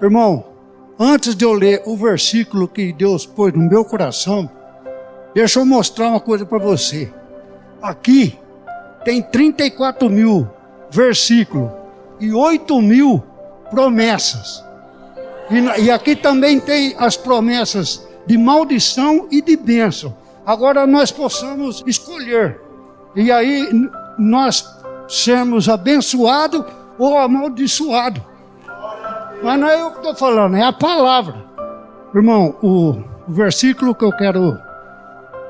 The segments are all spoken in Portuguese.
Irmão, antes de eu ler o versículo que Deus pôs no meu coração, deixa eu mostrar uma coisa para você. Aqui tem 34 mil versículos e 8 mil promessas. E aqui também tem as promessas de maldição e de bênção. Agora nós possamos escolher. E aí nós sermos abençoados ou amaldiçoados. Mas não é eu que estou falando, é a palavra. Irmão, o versículo que eu quero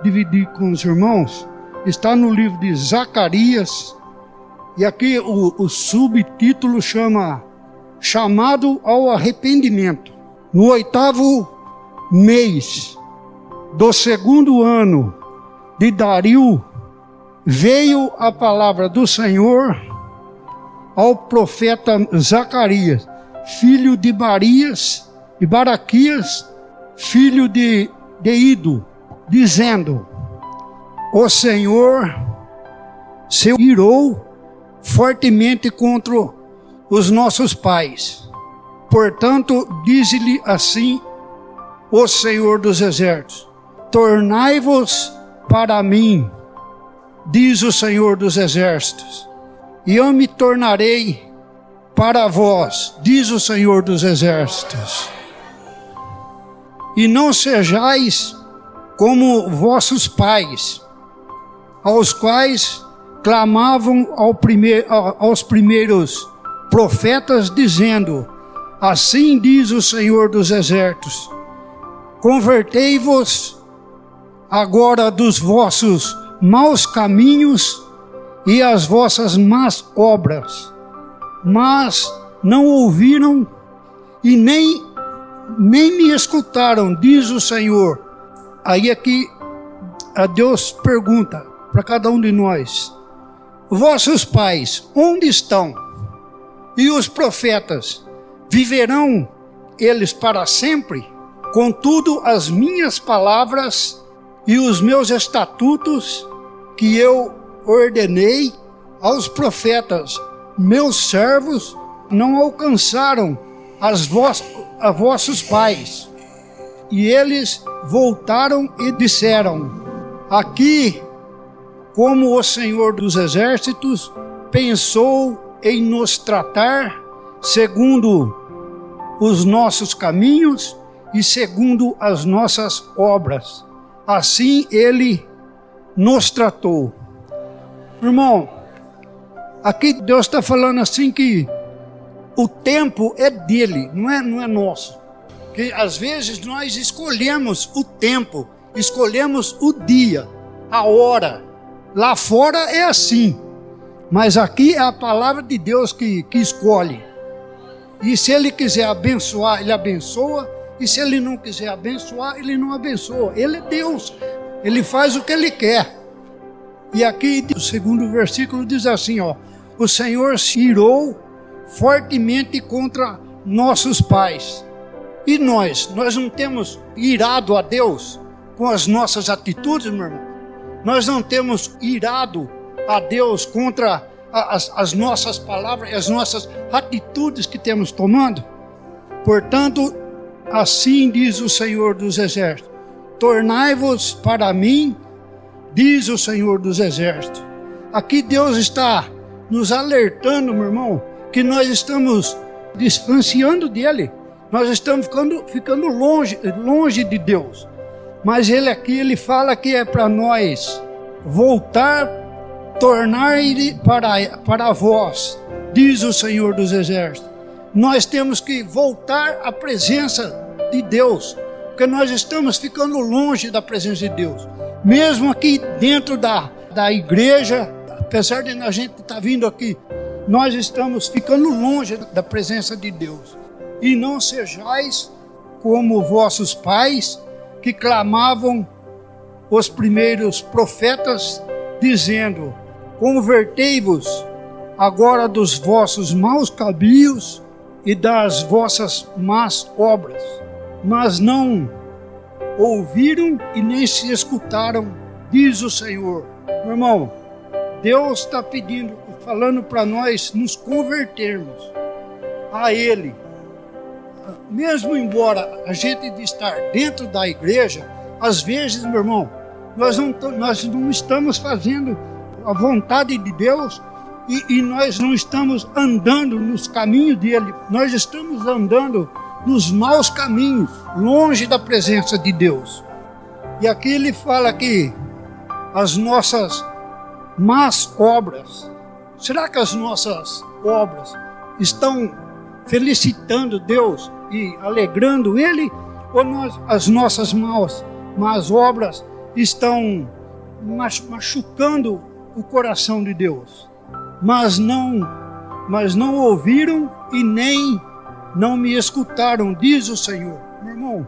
dividir com os irmãos está no livro de Zacarias. E aqui o subtítulo chama Chamado ao Arrependimento. No 8º mês do 2º ano de Dario, veio a palavra do Senhor ao profeta Zacarias, filho de Baraquias, filho de Ido, dizendo: o Senhor se irou fortemente contra os nossos pais. Portanto, diz-lhe assim o Senhor dos Exércitos: tornai-vos para mim, diz o Senhor dos Exércitos, e eu me tornarei para vós, diz o Senhor dos Exércitos. E não sejais como vossos pais, aos quais clamavam aos primeiros profetas, dizendo: assim diz o Senhor dos Exércitos, convertei-vos agora dos vossos maus caminhos e as vossas más obras. Mas não ouviram e nem me escutaram, diz o Senhor. Aí aqui a Deus pergunta para cada um de nós: vossos pais onde estão? E os profetas, viverão eles para sempre? Contudo, as minhas palavras e os meus estatutos que eu ordenei aos profetas, meus servos, não alcançaram a vossos pais. E eles voltaram e disseram: aqui, como o Senhor dos Exércitos pensou em nos tratar segundo os nossos caminhos e segundo as nossas obras, assim ele nos tratou. Irmão, aqui Deus está falando assim que o tempo é dele, não é nosso. Que às vezes nós escolhemos o tempo, escolhemos o dia, a hora. Lá fora é assim, mas aqui é a palavra de Deus que escolhe. E se ele quiser abençoar, ele abençoa. E se ele não quiser abençoar, ele não abençoa. Ele é Deus, ele faz o que ele quer. E aqui o 2º versículo diz assim, ó: o Senhor se irou fortemente contra nossos pais. E nós não temos irado a Deus com as nossas atitudes, meu irmão? Nós não temos irado a Deus contra as nossas palavras, as nossas atitudes que temos tomando? Portanto, assim diz o Senhor dos Exércitos: tornai-vos para mim, diz o Senhor dos Exércitos. Aqui Deus está nos alertando, meu irmão, que nós estamos distanciando dele. Nós estamos ficando longe de Deus. Mas ele aqui, ele fala que é para nós voltar, tornar-lhe para vós, diz o Senhor dos Exércitos. Nós temos que voltar à presença de Deus, porque nós estamos ficando longe da presença de Deus. Mesmo aqui dentro da igreja, apesar de a gente estar vindo aqui, nós estamos ficando longe da presença de Deus. E não sejais como vossos pais, que clamavam os primeiros profetas, dizendo: convertei-vos agora dos vossos maus caminhos e das vossas más obras. Mas não ouviram e nem se escutaram, diz o Senhor. Meu irmão, Deus está falando para nós nos convertermos a Ele. mesmo embora a gente de estar dentro da igreja, às vezes, meu irmão, nós não estamos fazendo a vontade de Deus e nós não estamos andando nos caminhos dele. Nós estamos andando nos maus caminhos, longe da presença de Deus. E aqui ele fala que as nossas más obras, será que as nossas obras estão felicitando Deus e alegrando Ele? Ou as nossas más obras estão machucando o coração de Deus? Mas não ouviram e nem não me escutaram, diz o Senhor. Meu irmão,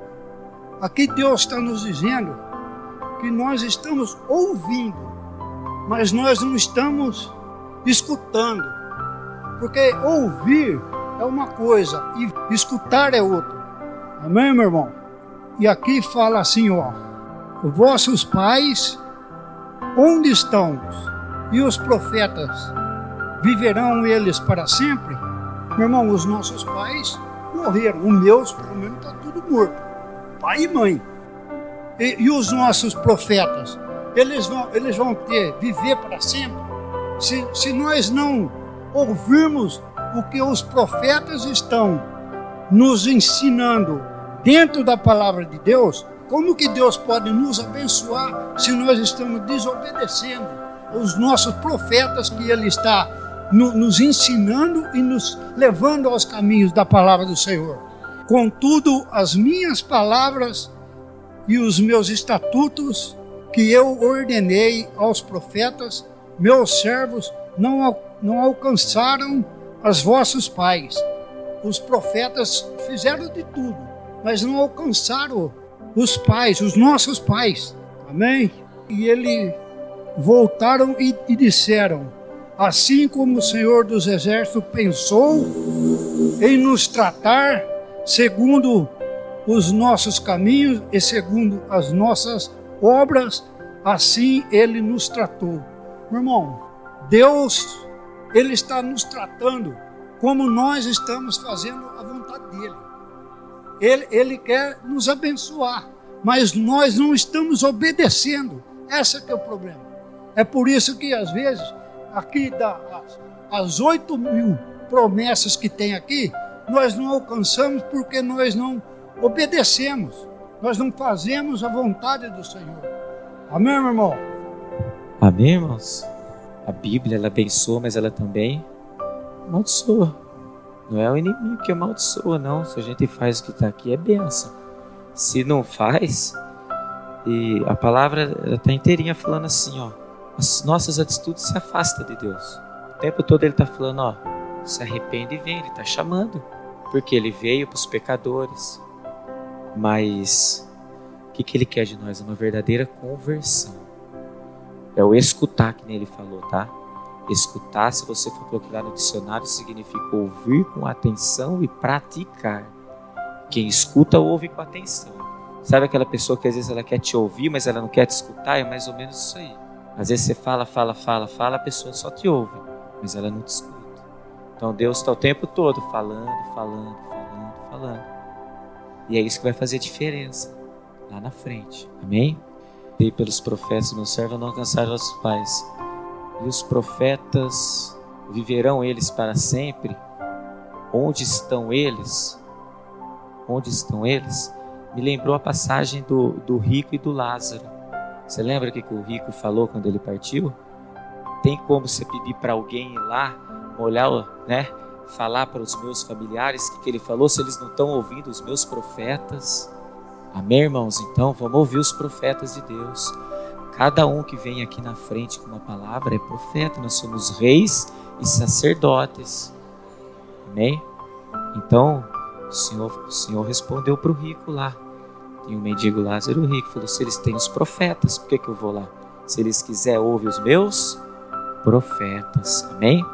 aqui Deus está nos dizendo que nós estamos ouvindo, mas nós não estamos escutando. Porque ouvir é uma coisa e escutar é outra. Amém, meu irmão? E aqui fala assim, ó: vossos pais, onde estão? E os profetas, viverão eles para sempre? Meu irmão, os nossos pais morreram. Os meus, pelo menos, está tudo morto. Pai e mãe. E os nossos profetas, eles vão viver para sempre? Se nós não ouvirmos o que os profetas estão nos ensinando dentro da palavra de Deus, como que Deus pode nos abençoar se nós estamos desobedecendo os nossos profetas que Ele está nos ensinando e nos levando aos caminhos da palavra do Senhor? Contudo, as minhas palavras e os meus estatutos que eu ordenei aos profetas, meus servos, não alcançaram os vossos pais. Os profetas fizeram de tudo, mas não alcançaram os pais, os nossos pais. Amém? E eles voltaram e disseram: assim como o Senhor dos Exércitos pensou em nos tratar segundo os nossos caminhos e segundo as nossas obras, assim Ele nos tratou. Meu irmão, Deus, Ele está nos tratando como nós estamos fazendo a vontade dEle. Ele quer nos abençoar, mas nós não estamos obedecendo. Esse que é o problema. É por isso que às vezes, aqui as 8.000 promessas que tem aqui, nós não alcançamos porque nós não obedecemos. Nós não fazemos a vontade do Senhor. Amém, meu irmão? Amém, irmãos? A Bíblia, ela abençoa, mas ela também amaldiçoa. Não é o inimigo que amaldiçoa, não. Se a gente faz o que está aqui, é bênção. Se não faz, e a palavra está inteirinha falando assim, ó: as nossas atitudes se afastam de Deus. O tempo todo Ele está falando, ó, se arrepende e vem. Ele está chamando, porque Ele veio para os pecadores. Mas o que Ele quer de nós? Uma verdadeira conversão. É o escutar, que nem Ele falou, tá? Escutar, se você for procurar no dicionário, significa ouvir com atenção e praticar. Quem escuta, ouve com atenção. Sabe aquela pessoa que às vezes ela quer te ouvir, mas ela não quer te escutar? É mais ou menos isso aí. Às vezes você fala, a pessoa só te ouve, mas ela não te escuta. Então Deus está o tempo todo falando. E é isso que vai fazer diferença lá na frente. Amém? Dei pelos profetas, meus servos não alcançaram os pais. E os profetas, viverão eles para sempre? Onde estão eles? Onde estão eles? Me lembrou a passagem do rico e do Lázaro. Você lembra o que o rico falou quando ele partiu? Tem como você pedir para alguém ir lá, olhar, né? Falar para os meus familiares o que ele falou, se eles não estão ouvindo os meus profetas? Amém, irmãos? Então vamos ouvir os profetas de Deus. Cada um que vem aqui na frente com uma palavra é profeta. Nós somos reis e sacerdotes. Amém? Então o Senhor respondeu para o rico lá. Tem um mendigo Lázaro, o rico falou: se eles têm os profetas, por que eu vou lá? Se eles quiserem, ouve os meus profetas. Amém?